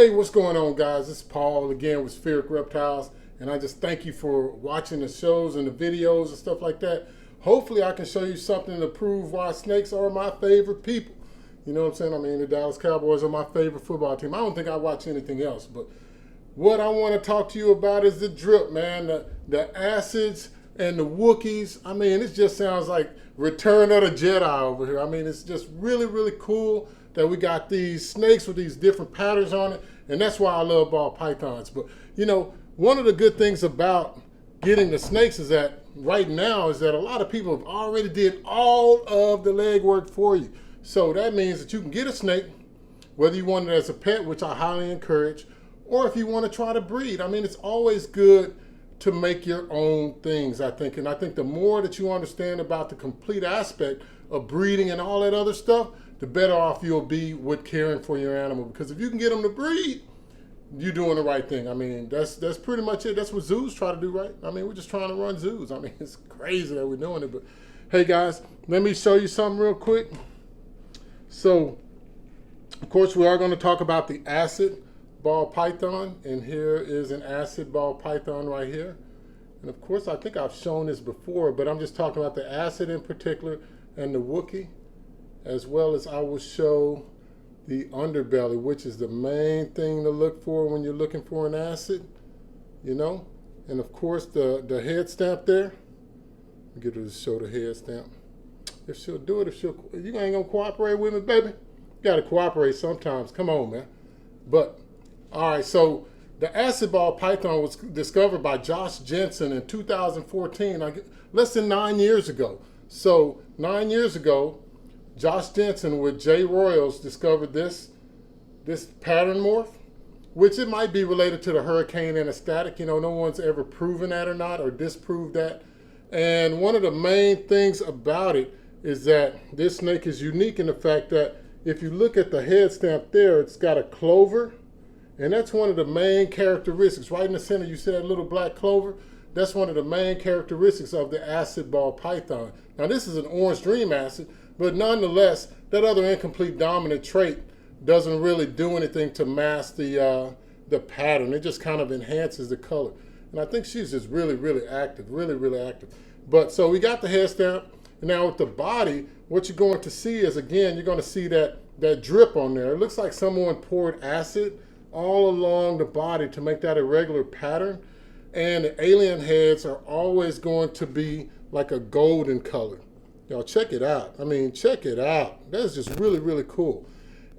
Hey, what's going on, guys? This is Paul again with Spheric Reptiles, and I just thank you for watching the shows and the videos and stuff like that. Hopefully I can show you something to prove why snakes are my favorite people. You know what I'm saying? I mean, the Dallas Cowboys are my favorite football team. I don't think I watch anything else, but what I want to talk to you about is the drip, man, the acids and the Wookiees. I mean, it just sounds like Return of the Jedi over here. I mean, it's just really, really cool that we got these snakes with these different patterns on it, and that's why I love ball pythons. But, you know, one of the good things about getting the snakes is that right now is that a lot of people have already did all of the legwork for you. So that means that you can get a snake, whether you want it as a pet, which I highly encourage, or if you want to try to breed. I mean, it's always good to make your own things, I think. And I think the more that you understand about the complete aspect of breeding and all that other stuff, the better off you'll be with caring for your animal. Because if you can get them to breed, you're doing the right thing. I mean, that's pretty much it. That's what zoos try to do, right? I mean, we're just trying to run zoos. I mean, it's crazy that we're doing it. But hey, guys, let me show you something real quick. So, of course, we are going to talk about the acid ball python. And here is an acid ball python right here. And of course, I think I've shown this before, but I'm just talking about the acid in particular and the Wookie, as well as I will show the underbelly, which is the main thing to look for when you're looking for an acid, you know. And of course, the head stamp there. Get her to show the head stamp. If she'll do it, you ain't gonna cooperate with me, baby. You gotta cooperate sometimes. Come on, man. But all right, so the acid ball python was discovered by Josh Jensen in 2014, less than 9 years ago. So 9 years ago, Josh Jensen with J. Royals discovered this pattern morph, which it might be related to the hurricane anesthetic. You know, no one's ever proven that or not, or disproved that. And one of the main things about it is that this snake is unique in the fact that if you look at the head stamp there, it's got a clover. And that's one of the main characteristics. Right in the center, you see that little black clover? That's one of the main characteristics of the acid ball python. Now, this is an orange dream acid, but nonetheless, that other incomplete dominant trait doesn't really do anything to mask the pattern. It just kind of enhances the color. And I think she's just really, really active, really, really active. But so we got the head stamp. And now with the body, what you're going to see is, again, you're going to see that drip on there. It looks like someone poured acid all along the body to make that a regular pattern. And the alien heads are always going to be like a golden color. Y'all check it out. I mean, check it out. That's just really, really cool.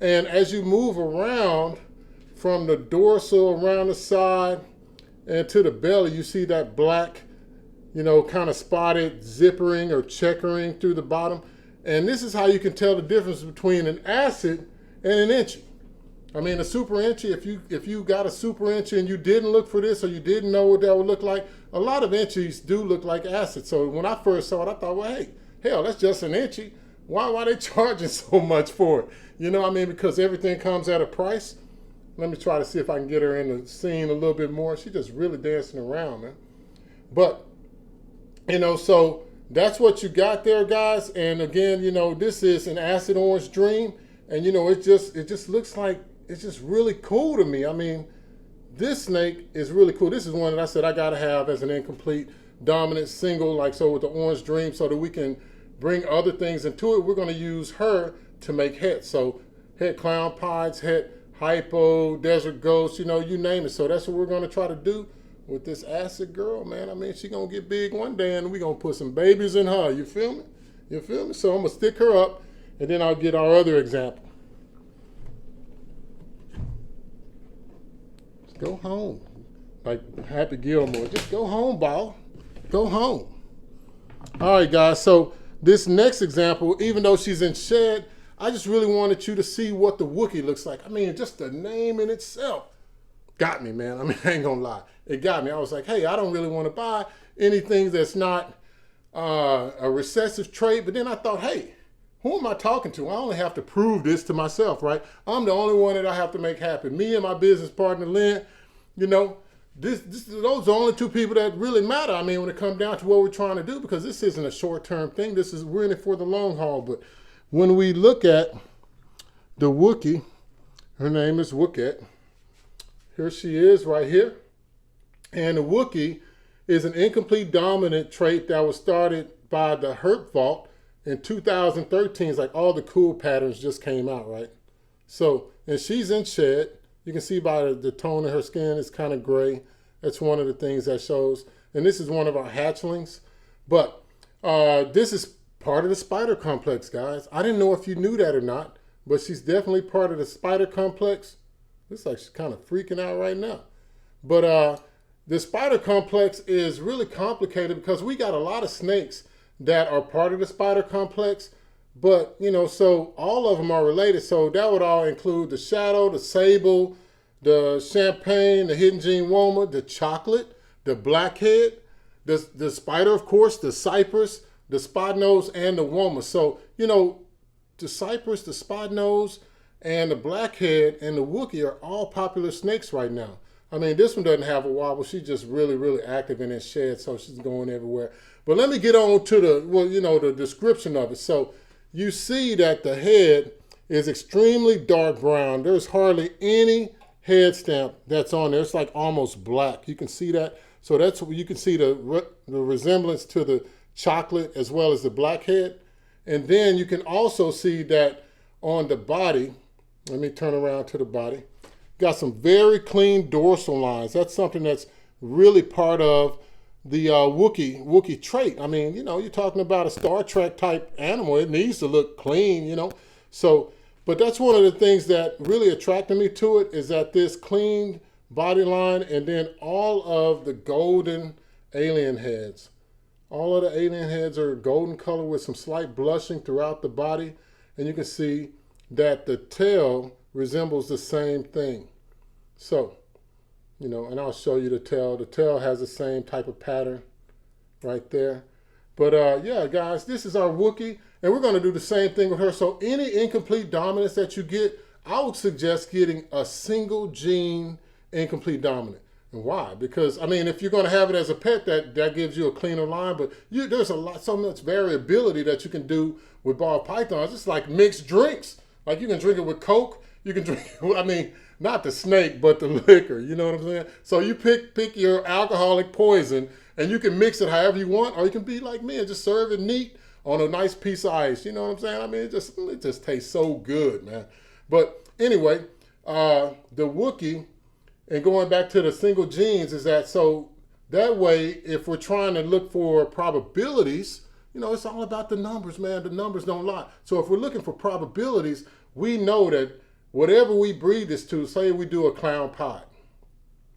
And as you move around from the dorsal around the side and to the belly, you see that black, you know, kind of spotted zippering or checkering through the bottom. And this is how you can tell the difference between an acid and an inchy. I mean, a super inchy, if you got a super inchy and you didn't look for this or you didn't know what that would look like, a lot of inchies do look like acid. So when I first saw it, I thought, well, hey, hell, that's just an inchy. Why are they charging so much for it? You know what I mean? Because everything comes at a price. Let me try to see if I can get her in the scene a little bit more. She's just really dancing around, man. But, you know, so that's what you got there, guys. And again, you know, this is an acid orange dream. And, you know, it just looks like, it's just really cool to me. I mean, this snake is really cool. This is one that I said I got to have as an incomplete dominant single, like so with the orange dream, so that we can bring other things into it. We're going to use her to make het. So het clown pies, het hypo, desert ghost, you know, you name it. So that's what we're going to try to do with this acid girl, man. I mean, she's going to get big one day and we're going to put some babies in her. You feel me? You feel me? So I'm going to stick her up and then I'll get our other example. Go home. Like Happy Gilmore. Just go home, ball. Go home. All right, guys. So this next example, even though she's in shed, I just really wanted you to see what the Wookie looks like. I mean, just the name in itself got me, man. I mean, I ain't gonna lie. It got me. I was like, hey, I don't really want to buy anything that's not a recessive trait. But then I thought, hey, who am I talking to? I only have to prove this to myself, right? I'm the only one that I have to make happen. Me and my business partner, Lynn, you know, those are the only two people that really matter. I mean, when it comes down to what we're trying to do, because this isn't a short-term thing. We're in it for the long haul. But when we look at the Wookie, her name is Wookie. Here she is right here. And the Wookie is an incomplete dominant trait that was started by the Herp Vault in 2013. It's like all the cool patterns just came out, right? So, and she's in shed. You can see by the tone of her skin, it's kind of gray. That's one of the things that shows. And this is one of our hatchlings. But this is part of the spider complex, guys. I didn't know if you knew that or not, but she's definitely part of the spider complex. Looks like she's kind of freaking out right now. But the spider complex is really complicated because we got a lot of snakes that are part of the spider complex. But, you know, so all of them are related. So that would all include the shadow, the sable, the champagne, the hidden gene woma, the chocolate, the blackhead, the spider, of course, the cypress, the spot nose, and the woma. So, you know, the cypress, the spot nose, and the blackhead and the Wookie are all popular snakes right now. I mean, this one doesn't have a wobble. She's just really, really active in this shed, so she's going everywhere. But let me get on to the, well, you know, the description of it. So you see that the head is extremely dark brown. There's hardly any head stamp that's on there. It's like almost black. You can see that. So that's what you can see the resemblance to the chocolate as well as the blackhead. And then you can also see that on the body. Let me turn around to the body. Got some very clean dorsal lines. That's something that's really part of the Wookie trait. I mean, you know, you're talking about a Star Trek type animal. It needs to look clean, you know. So, but that's one of the things that really attracted me to it, is that this clean body line and then all of the golden alien heads. All of the alien heads are golden color with some slight blushing throughout the body. And you can see that the tail resembles the same thing. So, you know, and I'll show you the tail. The tail has the same type of pattern right there. But yeah, guys, this is our Wookie, and we're going to do the same thing with her. So any incomplete dominance that you get, I would suggest getting a single gene incomplete dominant. And why? Because, I mean, if you're going to have it as a pet, that gives you a cleaner line, but there's so much variability that you can do with ball pythons. It's like mixed drinks. Like you can drink it with Coke. You can drink it, I mean, not the snake, but the liquor. You know what I'm saying? So you pick your alcoholic poison, and you can mix it however you want, or you can be like me and just serve it neat on a nice piece of ice. You know what I'm saying? I mean, it just tastes so good, man. But anyway, the Wookie, and going back to the single genes, is that so that way, if we're trying to look for probabilities, you know, it's all about the numbers, man. The numbers don't lie. So if we're looking for probabilities, we know that whatever we breed this to, say we do a clown pot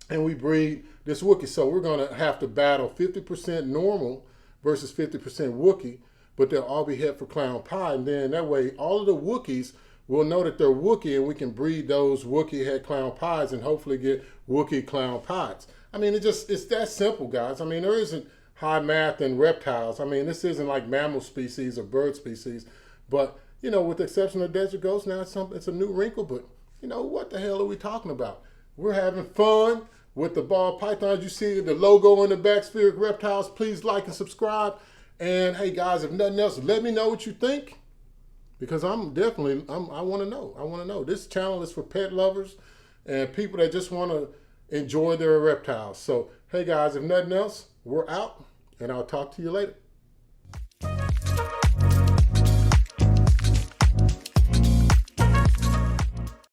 and we breed this Wookie, so we're going to have to battle 50% normal versus 50% Wookie, but they'll all be head for clown pie. And then that way, all of the Wookiees will know that they're Wookie, and we can breed those Wookie head clown pies and hopefully get Wookie clown pies. I mean, it's that simple, guys. I mean, there isn't high math in reptiles. I mean, this isn't like mammal species or bird species, but you know, with the exception of desert ghosts, now it's a new wrinkle, but you know, what the hell are we talking about? We're having fun with the ball pythons. You see the logo in the back, Spheric Reptiles. Please like and subscribe. And hey guys, if nothing else, let me know what you think, because I want to know. I want to know. This channel is for pet lovers and people that just want to enjoy their reptiles. So hey guys, if nothing else, we're out, and I'll talk to you later.